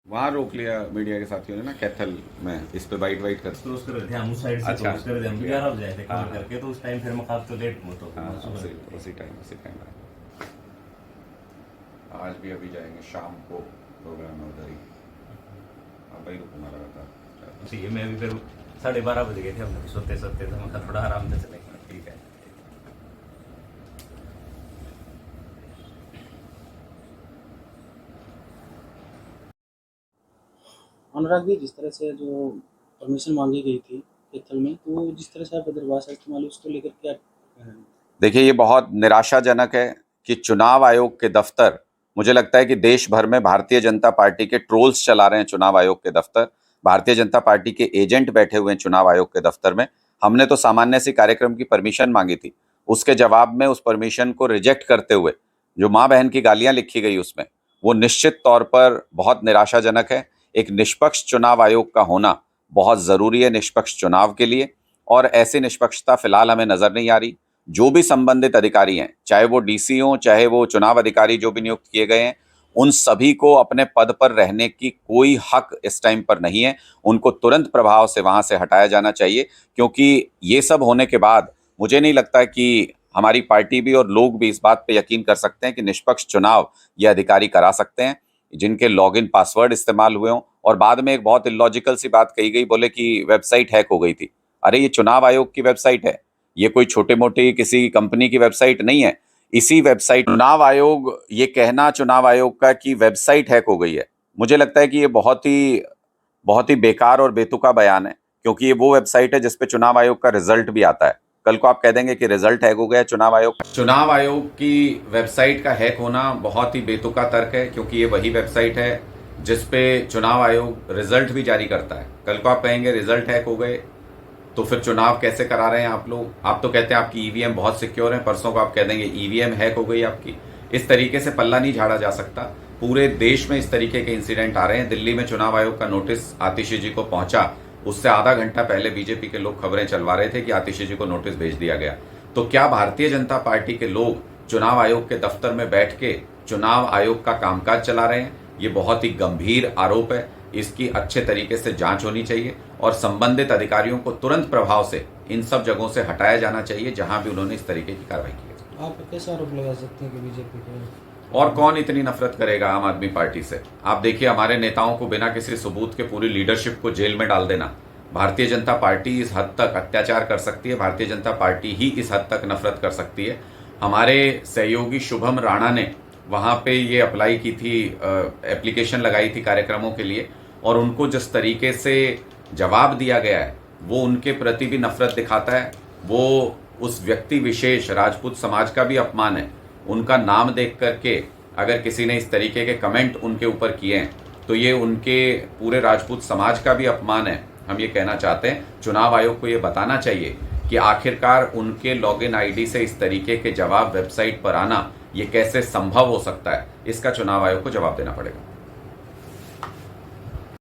वहाँ रोक लिया मीडिया के साथियों ने ना, कैथल में इस पे बाइट वाइट कर। क्रॉस कर रहे थे हम उस साइड से, अच्छा, क्रॉस कर रहे थे हम 11 बजे आए थे हाँ, कवर करके, तो उस टाइम फिर मखाब तो लेट तो हाँ, सुबह। उसी टाइम आए। आज भी अभी जाएंगे शाम को, प्रोग्राम है उधर ही। अब भाई रुकूंगा लगातार। ठीक है, मैं भी फिर 12:30 बजे गए थे, हम लोग सोते सोते थे, मैं कहा थोड़ा आराम से चलेंगे। ठीक है। अनुराग जी, जिस तरह से जो परमिशन मांगी गई थी कैथल में, तो जिस तरह से आप बदरवासा इस्तेमाल उसको लेकर क्या कहना है? देखिए, ये बहुत निराशाजनक है कि चुनाव आयोग के दफ्तर, मुझे लगता है कि देश भर में भारतीय जनता पार्टी के ट्रोल्स चला रहे हैं चुनाव आयोग के दफ्तर। भारतीय जनता पार्टी के एजेंट बैठे हुए हैं चुनाव आयोग के दफ्तर में। हमने तो सामान्य सी कार्यक्रम की परमिशन मांगी थी, उसके जवाब में उस परमिशन को रिजेक्ट करते हुए जो माँ बहन की गालियां लिखी गई उसमें, वो निश्चित तौर पर बहुत निराशाजनक है। एक निष्पक्ष चुनाव आयोग का होना बहुत जरूरी है निष्पक्ष चुनाव के लिए, और ऐसी निष्पक्षता फिलहाल हमें नजर नहीं आ रही। जो भी संबंधित अधिकारी हैं, चाहे वो डीसी हों, चाहे वो चुनाव अधिकारी जो भी नियुक्त किए गए हैं, उन सभी को अपने पद पर रहने की कोई हक इस टाइम पर नहीं है। उनको तुरंत प्रभाव से वहां से हटाया जाना चाहिए, क्योंकि ये सब होने के बाद मुझे नहीं लगता कि हमारी पार्टी भी और लोग भी इस बात पे यकीन कर सकते हैं कि निष्पक्ष चुनाव ये अधिकारी करा सकते हैं जिनके लॉगिन पासवर्ड इस्तेमाल हुए हों। और बाद में एक बहुत इलॉजिकल सी बात कही गई, बोले कि वेबसाइट हैक हो गई थी। अरे, ये चुनाव आयोग की वेबसाइट है, ये कोई छोटे मोटे किसी कंपनी की वेबसाइट नहीं है। इसी वेबसाइट चुनाव आयोग, ये कहना चुनाव आयोग का कि वेबसाइट हैक हो गई है, मुझे लगता है कि ये बहुत ही बेकार और बेतुका बयान है, क्योंकि ये वो वेबसाइट है जिसपे चुनाव आयोग का रिजल्ट भी आता है। कल को आप कह देंगे कि रिजल्ट हैक हो गया चुनाव आयोग का। चुनाव आयोग की वेबसाइट का हैक होना बहुत ही बेतुका तर्क है, क्योंकि ये वही वेबसाइट है जिसपे चुनाव आयोग रिजल्ट भी जारी करता है। कल को आप कहेंगे रिजल्ट हैक हो गए, तो फिर चुनाव कैसे करा रहे हैं आप लोग? आप तो कहते हैं आपकी ईवीएम बहुत सिक्योर है, परसों को आप कह देंगे ईवीएम हैक हो गई आपकी। इस तरीके से पल्ला नहीं झाड़ा जा सकता। पूरे देश में इस तरीके के इंसिडेंट आ रहे हैं। दिल्ली में चुनाव आयोग का नोटिस आतिशी जी को पहुंचा, उससे आधा घंटा पहले बीजेपी के लोग खबरें चलवा रहे थे कि आतिशी जी को नोटिस भेज दिया गया। तो क्या भारतीय जनता पार्टी के लोग चुनाव आयोग के दफ्तर में बैठ के चुनाव आयोग का कामकाज चला रहे हैं? ये बहुत ही गंभीर आरोप है। इसकी अच्छे तरीके से जांच होनी चाहिए और संबंधित अधिकारियों को तुरंत प्रभाव से इन सब जगहों से हटाया जाना चाहिए जहां भी उन्होंने इस तरीके की कार्रवाई की है। आप कैसे आरोप लगा सकते हैं कि बीजेपी को? और कौन इतनी नफरत करेगा आम आदमी पार्टी से? आप देखिए, हमारे नेताओं को बिना किसी सबूत के पूरी लीडरशिप को जेल में डाल देना। भारतीय जनता पार्टी इस हद तक अत्याचार कर सकती है, भारतीय जनता पार्टी ही इस हद तक नफरत कर सकती है। हमारे सहयोगी शुभम राणा ने वहां पे ये अप्लाई की थी, एप्लीकेशन लगाई थी कार्यक्रमों के लिए, और उनको जिस तरीके से जवाब दिया गया है वो उनके प्रति भी नफरत दिखाता है। वो उस व्यक्ति विशेष राजपूत समाज का भी अपमान है। उनका नाम देख करके अगर किसी ने इस तरीके के कमेंट उनके ऊपर किए हैं तो ये उनके पूरे राजपूत समाज का भी अपमान है। हम ये कहना चाहते हैं, चुनाव आयोग को ये बताना चाहिए कि आखिरकार उनके लॉगिन आईडी से इस तरीके के जवाब वेबसाइट पर आना ये कैसे संभव हो सकता है। इसका चुनाव आयोग को जवाब देना पड़ेगा।